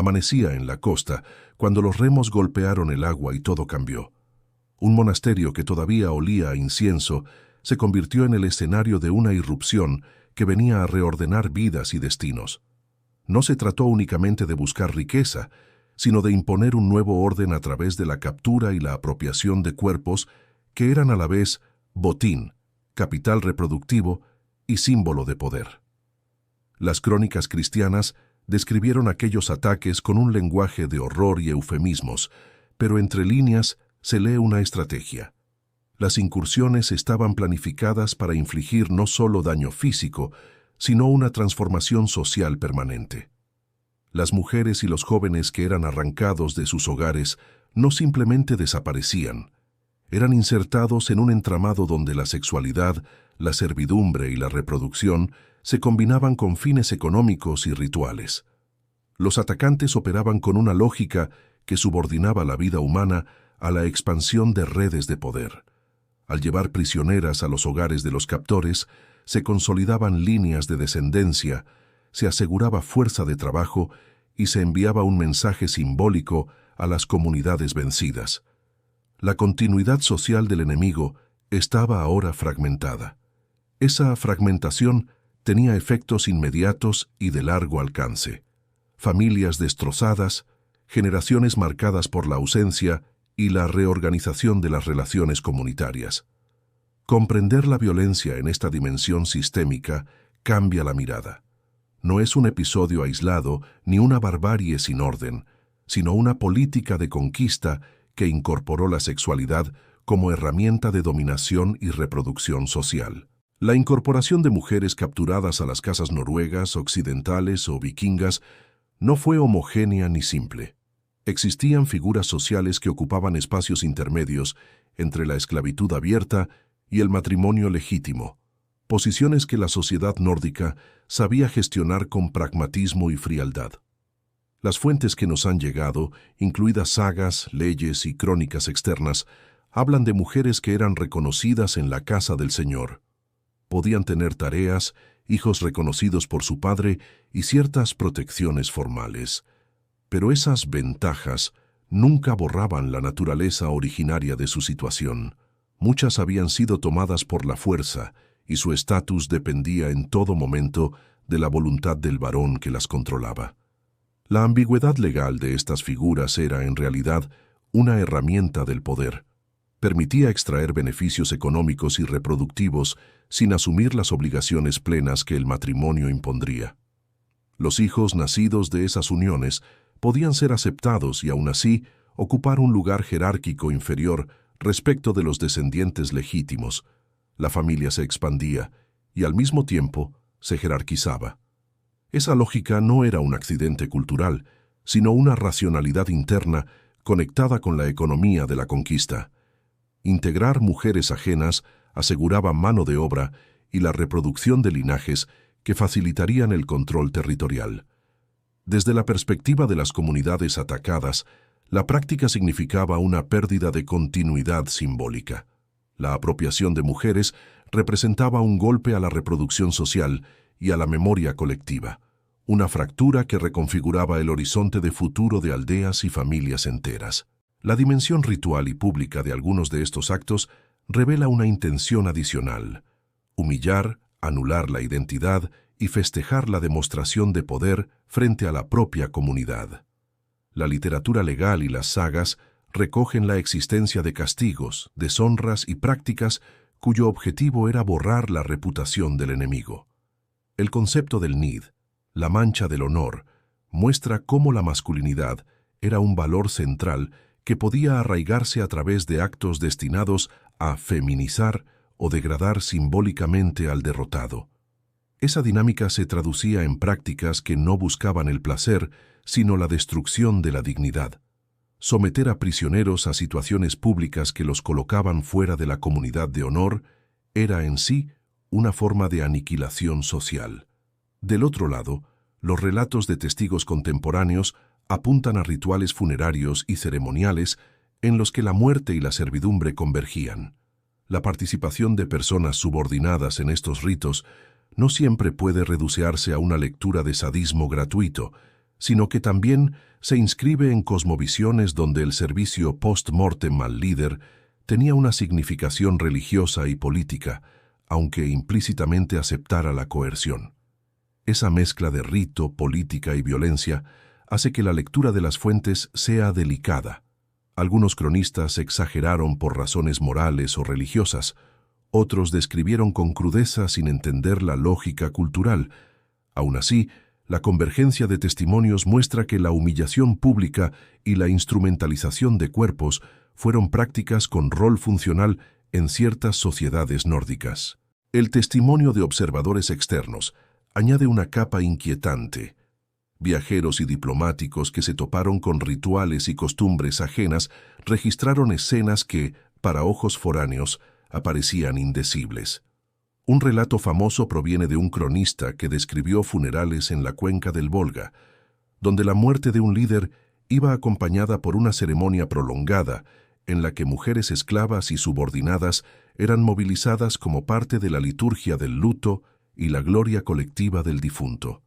Amanecía en la costa, cuando los remos golpearon el agua y todo cambió. Un monasterio que todavía olía a incienso se convirtió en el escenario de una irrupción que venía a reordenar vidas y destinos. No se trató únicamente de buscar riqueza, sino de imponer un nuevo orden a través de la captura y la apropiación de cuerpos que eran a la vez botín, capital reproductivo y símbolo de poder. Las crónicas cristianas describieron aquellos ataques con un lenguaje de horror y eufemismos, pero entre líneas se lee una estrategia. Las incursiones estaban planificadas para infligir no solo daño físico, sino una transformación social permanente. Las mujeres y los jóvenes que eran arrancados de sus hogares no simplemente desaparecían, eran insertados en un entramado donde la sexualidad, la servidumbre y la reproducción se combinaban con fines económicos y rituales. Los atacantes operaban con una lógica que subordinaba la vida humana a la expansión de redes de poder. Al llevar prisioneras a los hogares de los captores, se consolidaban líneas de descendencia, se aseguraba fuerza de trabajo y se enviaba un mensaje simbólico a las comunidades vencidas. La continuidad social del enemigo estaba ahora fragmentada. Esa fragmentación tenía efectos inmediatos y de largo alcance. Familias destrozadas, generaciones marcadas por la ausencia y la reorganización de las relaciones comunitarias. Comprender la violencia en esta dimensión sistémica cambia la mirada. No es un episodio aislado ni una barbarie sin orden, sino una política de conquista que incorporó la sexualidad como herramienta de dominación y reproducción social. La incorporación de mujeres capturadas a las casas noruegas, occidentales o vikingas no fue homogénea ni simple. Existían figuras sociales que ocupaban espacios intermedios entre la esclavitud abierta y el matrimonio legítimo, posiciones que la sociedad nórdica sabía gestionar con pragmatismo y frialdad. Las fuentes que nos han llegado, incluidas sagas, leyes y crónicas externas, hablan de mujeres que eran reconocidas en la casa del Señor. Podían tener tareas, hijos reconocidos por su padre y ciertas protecciones formales. Pero esas ventajas nunca borraban la naturaleza originaria de su situación. Muchas habían sido tomadas por la fuerza y su estatus dependía en todo momento de la voluntad del varón que las controlaba. La ambigüedad legal de estas figuras era, en realidad, una herramienta del poder. Permitía extraer beneficios económicos y reproductivos sin asumir las obligaciones plenas que el matrimonio impondría. Los hijos nacidos de esas uniones podían ser aceptados y aún así ocupar un lugar jerárquico inferior respecto de los descendientes legítimos. La familia se expandía y al mismo tiempo se jerarquizaba. Esa lógica no era un accidente cultural, sino una racionalidad interna conectada con la economía de la conquista. Integrar mujeres ajenas aseguraba mano de obra y la reproducción de linajes que facilitarían el control territorial. Desde la perspectiva de las comunidades atacadas, la práctica significaba una pérdida de continuidad simbólica. La apropiación de mujeres representaba un golpe a la reproducción social y a la memoria colectiva, una fractura que reconfiguraba el horizonte de futuro de aldeas y familias enteras. La dimensión ritual y pública de algunos de estos actos revela una intención adicional: humillar, anular la identidad y festejar la demostración de poder frente a la propia comunidad. La literatura legal y las sagas recogen la existencia de castigos, deshonras y prácticas cuyo objetivo era borrar la reputación del enemigo. El concepto del nid, la mancha del honor, muestra cómo la masculinidad era un valor central que podía arraigarse a través de actos destinados a feminizar o degradar simbólicamente al derrotado. Esa dinámica se traducía en prácticas que no buscaban el placer, sino la destrucción de la dignidad. Someter a prisioneros a situaciones públicas que los colocaban fuera de la comunidad de honor era en sí una forma de aniquilación social. Del otro lado, los relatos de testigos contemporáneos apuntan a rituales funerarios y ceremoniales en los que la muerte y la servidumbre convergían. La participación de personas subordinadas en estos ritos no siempre puede reducirse a una lectura de sadismo gratuito, sino que también se inscribe en cosmovisiones donde el servicio post-mortem al líder tenía una significación religiosa y política, aunque implícitamente aceptara la coerción. Esa mezcla de rito, política y violencia hace que la lectura de las fuentes sea delicada. Algunos cronistas exageraron por razones morales o religiosas, otros describieron con crudeza sin entender la lógica cultural. Aún así, la convergencia de testimonios muestra que la humillación pública y la instrumentalización de cuerpos fueron prácticas con rol funcional en ciertas sociedades nórdicas. El testimonio de observadores externos añade una capa inquietante. Viajeros y diplomáticos que se toparon con rituales y costumbres ajenas registraron escenas que, para ojos foráneos, aparecían indecibles. Un relato famoso proviene de un cronista que describió funerales en la cuenca del Volga, donde la muerte de un líder iba acompañada por una ceremonia prolongada en la que mujeres esclavas y subordinadas eran movilizadas como parte de la liturgia del luto y la gloria colectiva del difunto.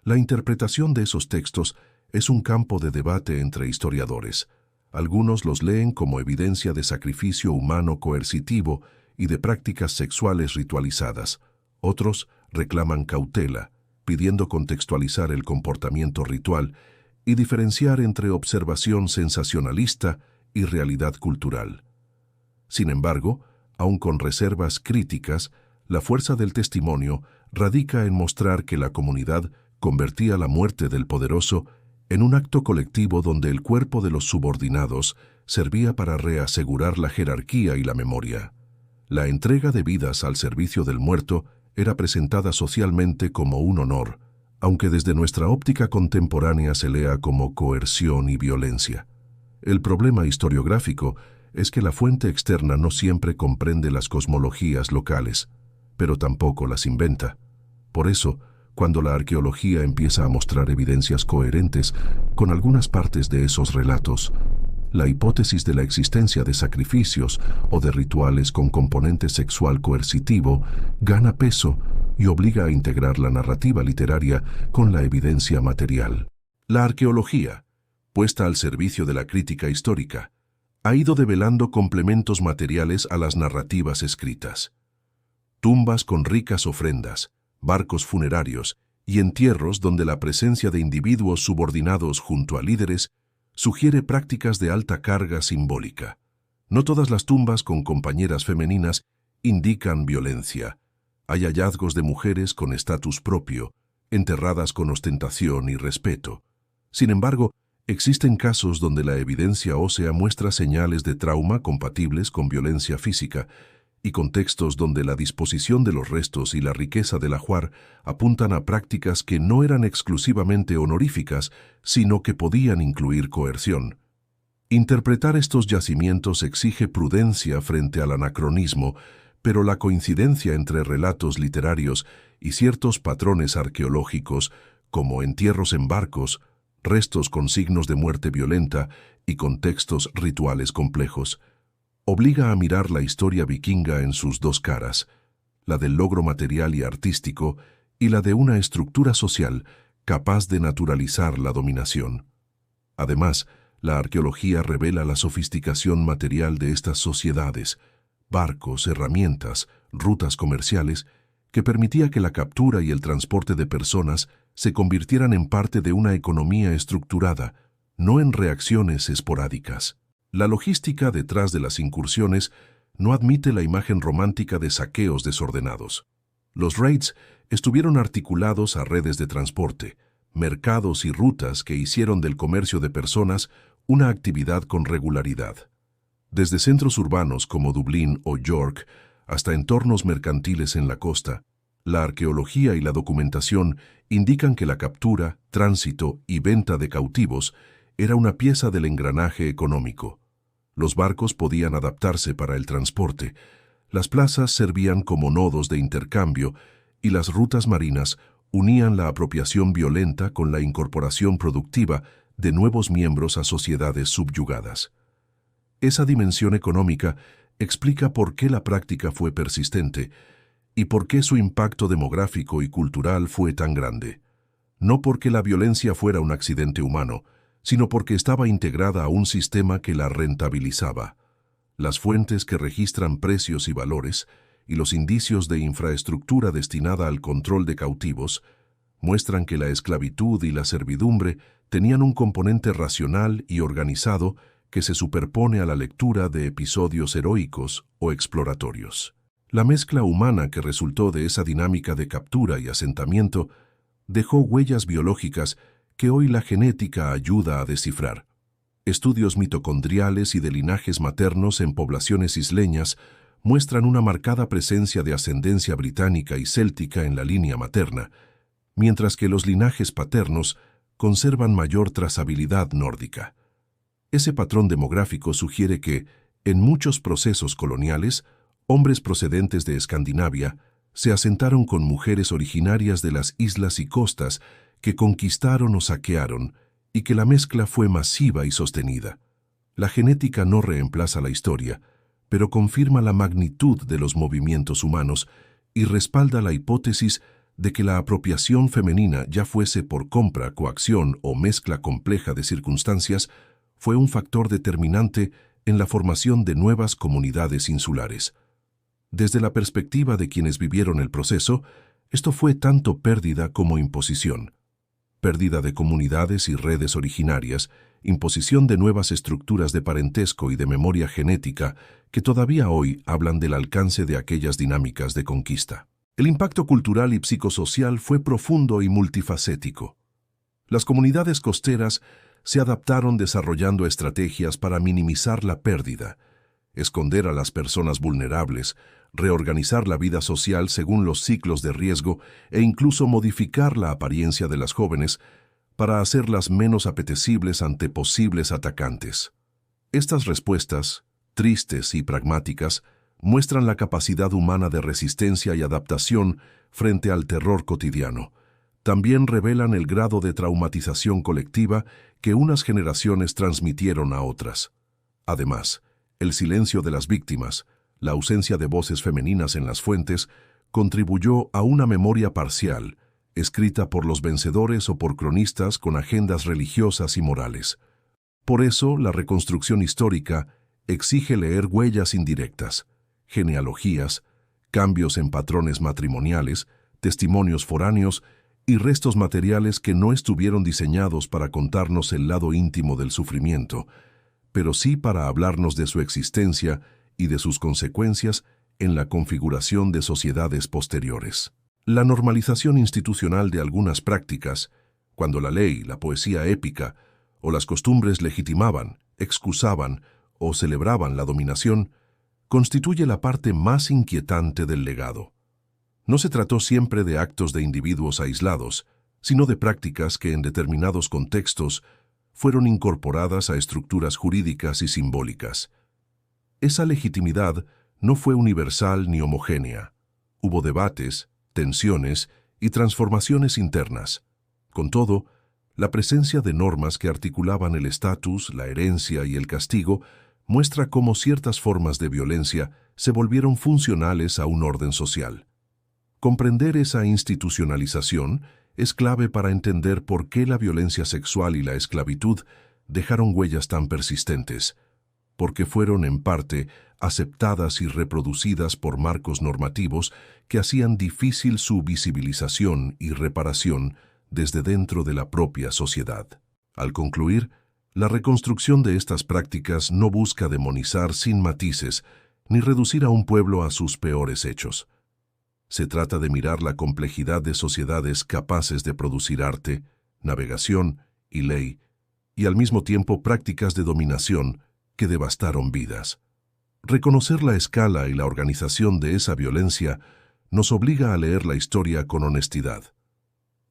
La interpretación de esos textos es un campo de debate entre historiadores. Algunos los leen como evidencia de sacrificio humano coercitivo y de prácticas sexuales ritualizadas. Otros reclaman cautela, pidiendo contextualizar el comportamiento ritual y diferenciar entre observación sensacionalista y realidad cultural. Sin embargo, aun con reservas críticas, la fuerza del testimonio radica en mostrar que la comunidad convertía la muerte del poderoso en un acto colectivo donde el cuerpo de los subordinados servía para reasegurar la jerarquía y la memoria. La entrega de vidas al servicio del muerto era presentada socialmente como un honor, aunque desde nuestra óptica contemporánea se lea como coerción y violencia. El problema historiográfico es que la fuente externa no siempre comprende las cosmologías locales, pero tampoco las inventa. Por eso, cuando la arqueología empieza a mostrar evidencias coherentes con algunas partes de esos relatos, la hipótesis de la existencia de sacrificios o de rituales con componente sexual coercitivo gana peso y obliga a integrar la narrativa literaria con la evidencia material. La arqueología, puesta al servicio de la crítica histórica, ha ido develando complementos materiales a las narrativas escritas. Tumbas con ricas ofrendas, barcos funerarios y entierros donde la presencia de individuos subordinados junto a líderes sugiere prácticas de alta carga simbólica. No todas las tumbas con compañeras femeninas indican violencia. Hay hallazgos de mujeres con estatus propio, enterradas con ostentación y respeto. Sin embargo, existen casos donde la evidencia ósea muestra señales de trauma compatibles con violencia física, y contextos donde la disposición de los restos y la riqueza del ajuar apuntan a prácticas que no eran exclusivamente honoríficas, sino que podían incluir coerción. Interpretar estos yacimientos exige prudencia frente al anacronismo, pero la coincidencia entre relatos literarios y ciertos patrones arqueológicos, como entierros en barcos, restos con signos de muerte violenta y contextos rituales complejos, obliga a mirar la historia vikinga en sus dos caras, la del logro material y artístico y la de una estructura social capaz de naturalizar la dominación. Además, la arqueología revela la sofisticación material de estas sociedades, barcos, herramientas, rutas comerciales, que permitía que la captura y el transporte de personas se convirtieran en parte de una economía estructurada, no en reacciones esporádicas. La logística detrás de las incursiones no admite la imagen romántica de saqueos desordenados. Los raids estuvieron articulados a redes de transporte, mercados y rutas que hicieron del comercio de personas una actividad con regularidad. Desde centros urbanos como Dublín o York hasta entornos mercantiles en la costa, la arqueología y la documentación indican que la captura, tránsito y venta de cautivos era una pieza del engranaje económico. Los barcos podían adaptarse para el transporte, las plazas servían como nodos de intercambio y las rutas marinas unían la apropiación violenta con la incorporación productiva de nuevos miembros a sociedades subyugadas. Esa dimensión económica explica por qué la práctica fue persistente y por qué su impacto demográfico y cultural fue tan grande. no porque la violencia fuera un accidente humano, sino porque estaba integrada a un sistema que la rentabilizaba. Las fuentes que registran precios y valores y los indicios de infraestructura destinada al control de cautivos muestran que la esclavitud y la servidumbre tenían un componente racional y organizado que se superpone a la lectura de episodios heroicos o exploratorios. La mezcla humana que resultó de esa dinámica de captura y asentamiento dejó huellas biológicas que hoy la genética ayuda a descifrar. Estudios mitocondriales y de linajes maternos en poblaciones isleñas muestran una marcada presencia de ascendencia británica y céltica en la línea materna, mientras que los linajes paternos conservan mayor trazabilidad nórdica. Ese patrón demográfico sugiere que, en muchos procesos coloniales, hombres procedentes de Escandinavia se asentaron con mujeres originarias de las islas y costas que conquistaron o saquearon, y que la mezcla fue masiva y sostenida. La genética no reemplaza la historia, pero confirma la magnitud de los movimientos humanos y respalda la hipótesis de que la apropiación femenina, ya fuese por compra, coacción o mezcla compleja de circunstancias, fue un factor determinante en la formación de nuevas comunidades insulares. Desde la perspectiva de quienes vivieron el proceso, esto fue tanto pérdida como imposición. Pérdida de comunidades y redes originarias, imposición de nuevas estructuras de parentesco y de memoria genética que todavía hoy hablan del alcance de aquellas dinámicas de conquista. El impacto cultural y psicosocial fue profundo y multifacético. Las comunidades costeras se adaptaron desarrollando estrategias para minimizar la pérdida, esconder a las personas vulnerables, reorganizar la vida social según los ciclos de riesgo e incluso modificar la apariencia de las jóvenes para hacerlas menos apetecibles ante posibles atacantes. Estas respuestas, tristes y pragmáticas, muestran la capacidad humana de resistencia y adaptación frente al terror cotidiano. También revelan el grado de traumatización colectiva que unas generaciones transmitieron a otras. Además, el silencio de las víctimas, la ausencia de voces femeninas en las fuentes, contribuyó a una memoria parcial, escrita por los vencedores o por cronistas con agendas religiosas y morales. Por eso, la reconstrucción histórica exige leer huellas indirectas, genealogías, cambios en patrones matrimoniales, testimonios foráneos y restos materiales que no estuvieron diseñados para contarnos el lado íntimo del sufrimiento, pero sí para hablarnos de su existencia y de sus consecuencias en la configuración de sociedades posteriores. La normalización institucional de algunas prácticas, cuando la ley, la poesía épica o las costumbres legitimaban, excusaban o celebraban la dominación, constituye la parte más inquietante del legado. No se trató siempre de actos de individuos aislados, sino de prácticas que en determinados contextos fueron incorporadas a estructuras jurídicas y simbólicas. Esa legitimidad no fue universal ni homogénea. Hubo debates, tensiones y transformaciones internas. Con todo, la presencia de normas que articulaban el estatus, la herencia y el castigo muestra cómo ciertas formas de violencia se volvieron funcionales a un orden social. Comprender esa institucionalización es clave para entender por qué la violencia sexual y la esclavitud dejaron huellas tan persistentes, porque fueron en parte aceptadas y reproducidas por marcos normativos que hacían difícil su visibilización y reparación desde dentro de la propia sociedad. Al concluir, la reconstrucción de estas prácticas no busca demonizar sin matices ni reducir a un pueblo a sus peores hechos. Se trata de mirar la complejidad de sociedades capaces de producir arte, navegación y ley, y al mismo tiempo prácticas de dominación que devastaron vidas. Reconocer la escala y la organización de esa violencia nos obliga a leer la historia con honestidad.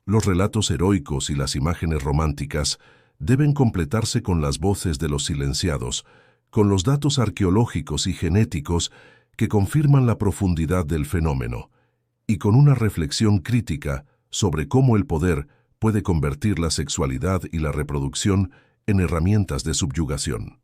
Los relatos heroicos y las imágenes románticas deben completarse con las voces de los silenciados, con los datos arqueológicos y genéticos que confirman la profundidad del fenómeno, y con una reflexión crítica sobre cómo el poder puede convertir la sexualidad y la reproducción en herramientas de subyugación.